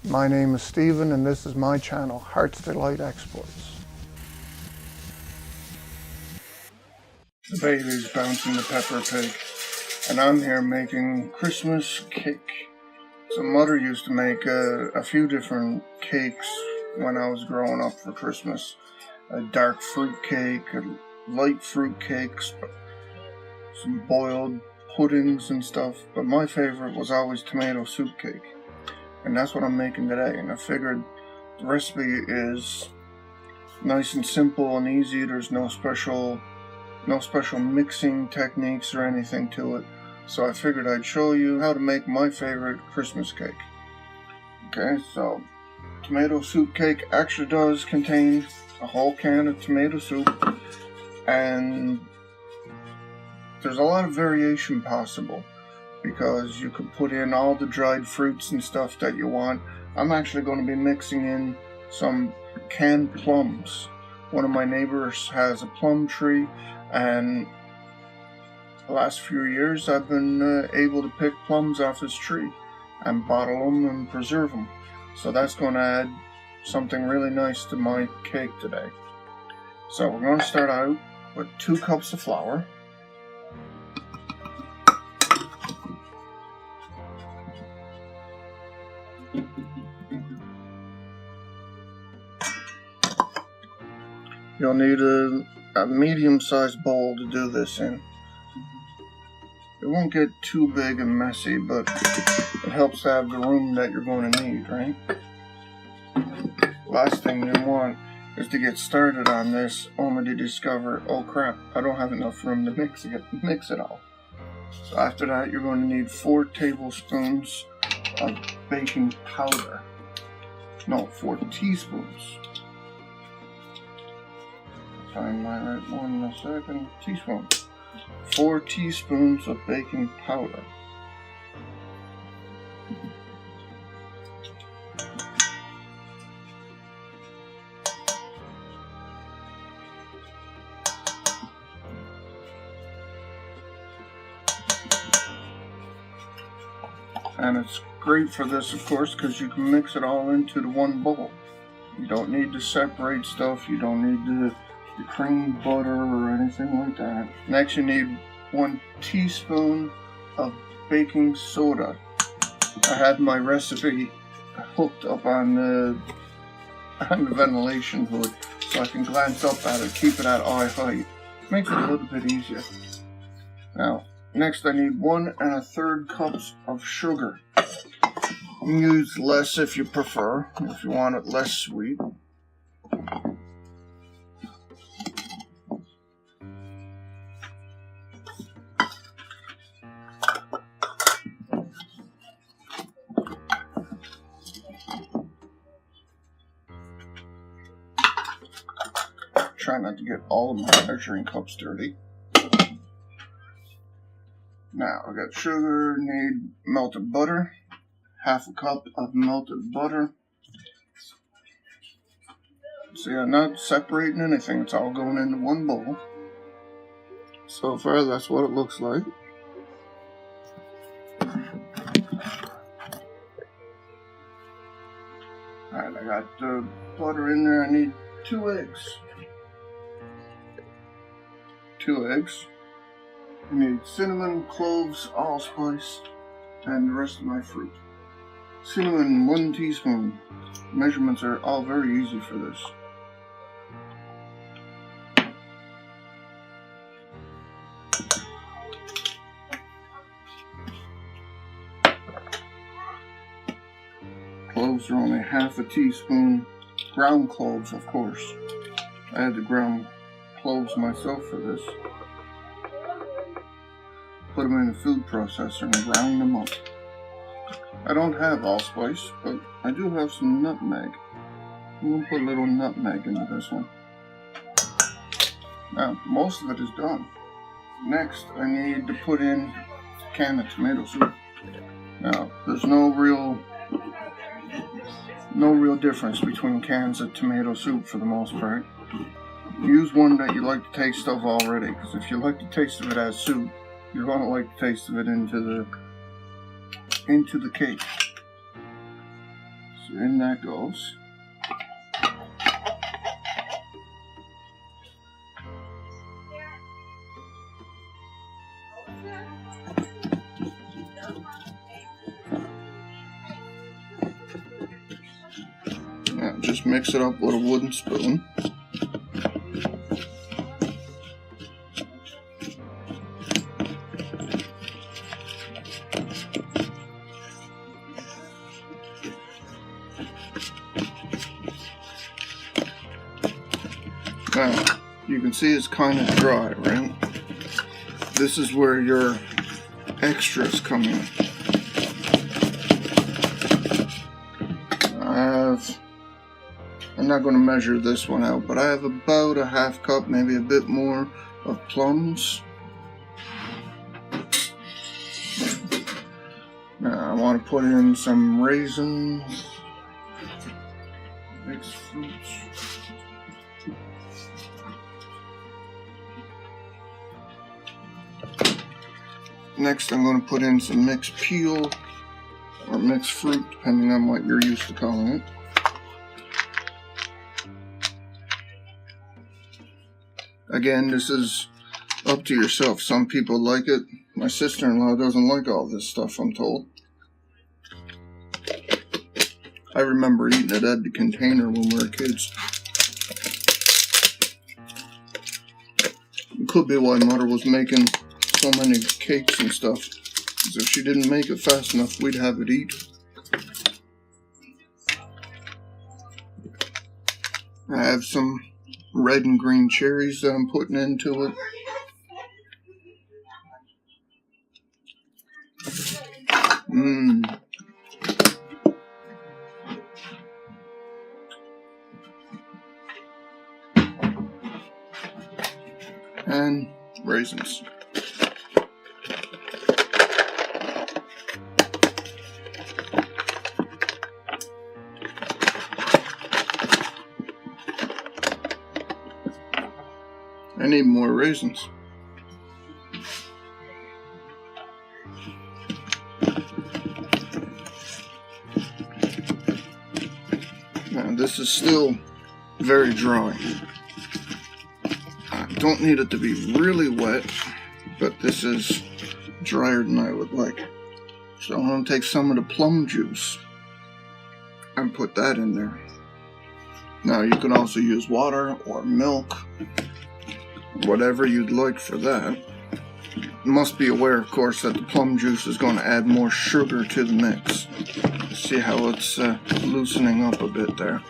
My name is Stephen and this is my channel, Heart's Delight Exports. The baby's bouncing the pepper pig and I'm here making Christmas cake. So Mother used to make a few different cakes when I was growing up for Christmas. A dark fruit cake, a light fruit cakes, some boiled puddings and stuff, but my favorite was always tomato soup cake. And that's what I'm making today, and I figured the recipe is nice and simple and easy. There's no special mixing techniques or anything to it. So I figured I'd show you how to make my favorite Christmas cake. Okay, so tomato soup cake actually does contain a whole can of tomato soup, and there's a lot of variation possible because you could put in all the dried fruits and stuff that you want. I'm actually going to be mixing in some canned plums. One of my neighbors has a plum tree, and the last few years I've been able to pick plums off his tree and bottle them and preserve them. So that's going to add something really nice to my cake today. So we're going to start out with 2 cups of flour. You'll need a medium-sized bowl to do this in. It won't get too big and messy, but it helps to have the room that you're going to need, right? Last thing you want is to get started on this only to discover, oh crap, I don't have enough room to mix it all. So after that, you're going to need 4 tablespoons of baking powder. No, 4 teaspoons. Find my right one in a second. Teaspoon. 4 teaspoons of baking powder. And it's great for this, of course, because you can mix it all into the one bowl. You don't need to separate stuff. You don't need to cream butter or anything like that. Next, you need 1 teaspoon of baking soda. I had my recipe hooked up on the ventilation hood, so I can glance up at it, keep it at eye height. Makes it a little bit easier. Now, next I need 1 1/3 cups of sugar. You can use less if you prefer, if you want it less sweet. Try not to get all of my measuring cups dirty. Now I got sugar, need melted butter, 1/2 cup of melted butter. See, I'm not separating anything, it's all going into one bowl. So far, that's what it looks like. Alright, I got the butter in there. I need 2 eggs. 2 eggs. I need cinnamon, cloves, allspice, and the rest of my fruit. Cinnamon, 1 teaspoon. Measurements are all very easy for this. Cloves are only 1/2 teaspoon. Ground cloves, of course. I had to ground cloves myself for this. Put them in a food processor and ground them up. I don't have allspice, but I do have some nutmeg. I'm going to put a little nutmeg into this one. Now, most of it is done. Next, I need to put in a can of tomato soup. Now, there's no real difference between cans of tomato soup for the most part. Use one that you like the taste of already, because if you like the taste of it as soup, you're going to like the taste of it into the cake. So in that goes. Now just mix it up with a wooden spoon. Now, you can see it's kind of dry, right? This is where your extras come in. I'm not going to measure this one out, but I have about a half cup, maybe a bit more, of plums. Now I want to put in some raisins, mixed fruits. Next I'm going to put in some mixed peel or mixed fruit, depending on what you're used to calling it. Again, this is up to yourself. Some people like it. My sister-in-law doesn't like all this stuff, I'm told. I remember eating it out of the container when we were kids. It could be why Mother was making so many cakes and stuff. Because if she didn't make it fast enough, we'd have it eat. I have some red and green cherries that I'm putting into it. And raisins. I need more raisins. Now this is still very dry. I don't need it to be really wet, but this is drier than I would like. So I'm going to take some of the plum juice and put that in there. Now you can also use water or milk, whatever you'd like for that. You must be aware, of course, that the plum juice is going to add more sugar to the mix. See how it's loosening up a bit there.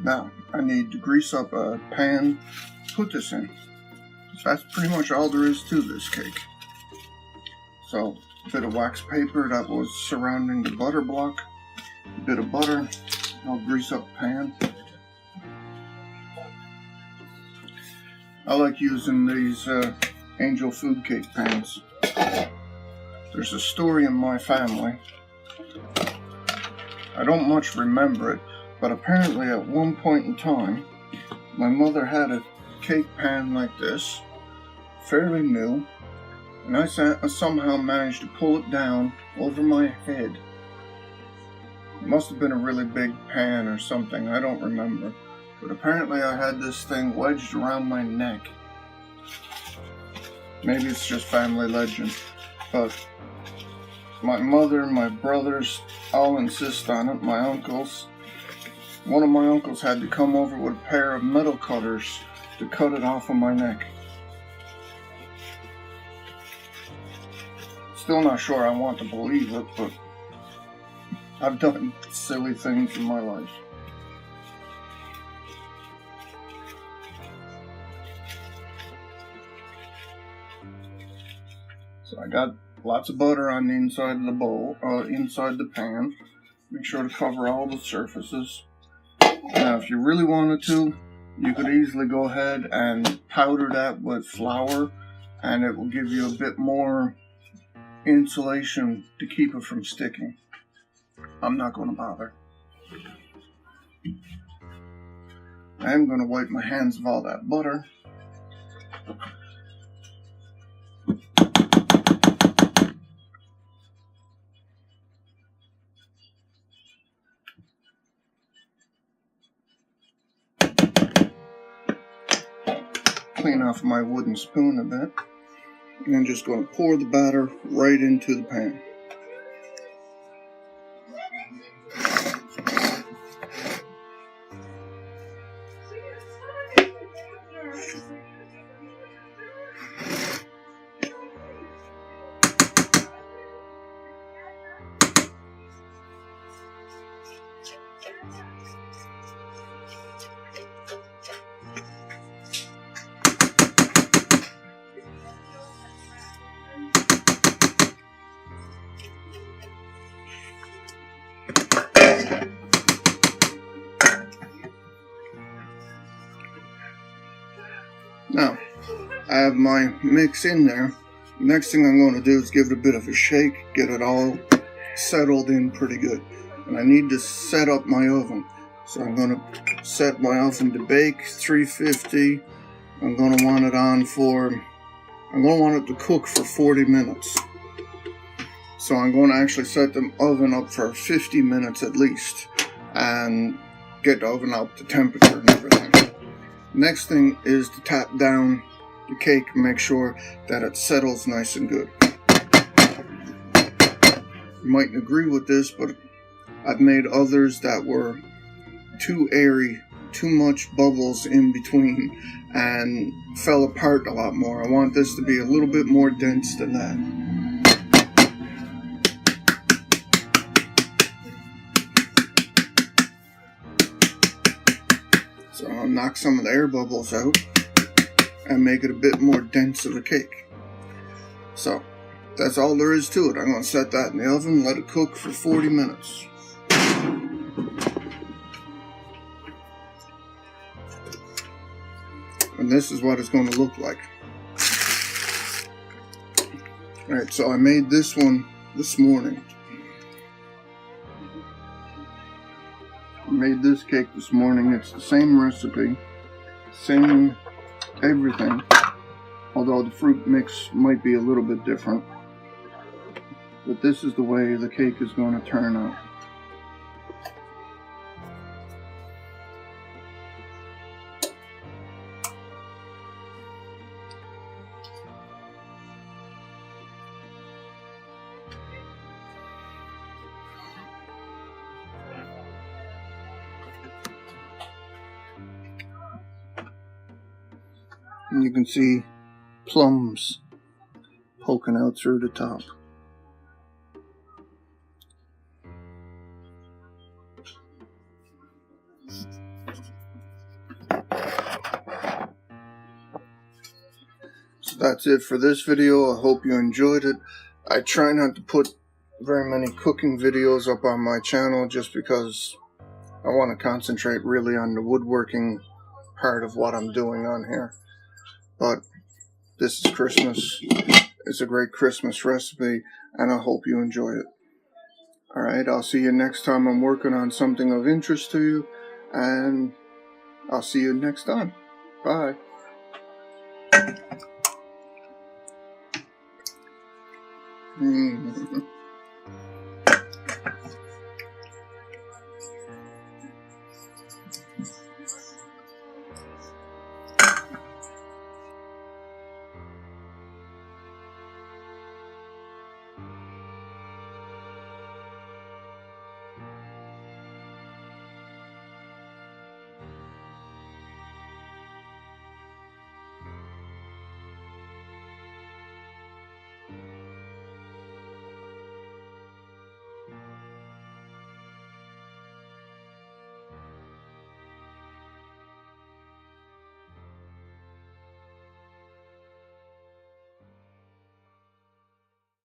Now, I need to grease up a pan to put this in. So that's pretty much all there is to this cake. So, a bit of wax paper that was surrounding the butter block, a bit of butter, I'll grease up the pan. I like using these angel food cake pans. There's a story in my family. I don't much remember it, but apparently at one point in time, my mother had a cake pan like this, fairly new, and I somehow managed to pull it down over my head. It must have been a really big pan or something, I don't remember. But apparently I had this thing wedged around my neck. Maybe it's just family legend, but my mother, my brothers all insist on it, my uncles. One of my uncles had to come over with a pair of metal cutters to cut it off of my neck. Still not sure I want to believe it, but I've done silly things in my life. So I got lots of butter on the inside of the bowl, inside the pan. Make sure to cover all the surfaces. Now, if you really wanted to, you could easily go ahead and powder that with flour, and it will give you a bit more insulation to keep it from sticking. I'm not going to bother. I am going to wipe my hands of all that butter. Clean off my wooden spoon a bit. And I'm just going to pour the batter right into the pan. Now, I have my mix in there. Next thing I'm going to do is give it a bit of a shake, get it all settled in pretty good. And I need to set up my oven. So I'm going to set my oven to bake 350. I'm going to want it to cook for 40 minutes. So I'm going to actually set the oven up for 50 minutes at least and get the oven up to temperature and everything. Next thing is to tap down the cake and make sure that it settles nice and good. You mightn't agree with this, but I've made others that were too airy, too much bubbles in between, and fell apart a lot more. I want this to be a little bit more dense than that. So I'll knock some of the air bubbles out and make it a bit more dense of a cake. So that's all there is to it. I'm going to set that in the oven and let it cook for 40 minutes. And this is what it's going to look like. Alright, so I made this one this morning. I made this cake this morning. It's the same recipe, same everything, although the fruit mix might be a little bit different. But this is the way the cake is going to turn out. And you can see plums poking out through the top. So that's it for this video. I hope you enjoyed it. I try not to put very many cooking videos up on my channel just because I want to concentrate really on the woodworking part of what I'm doing on here. But this is Christmas. It's a great Christmas recipe, and I hope you enjoy it. Alright, I'll see you next time I'm working on something of interest to you, and I'll see you next time. Bye.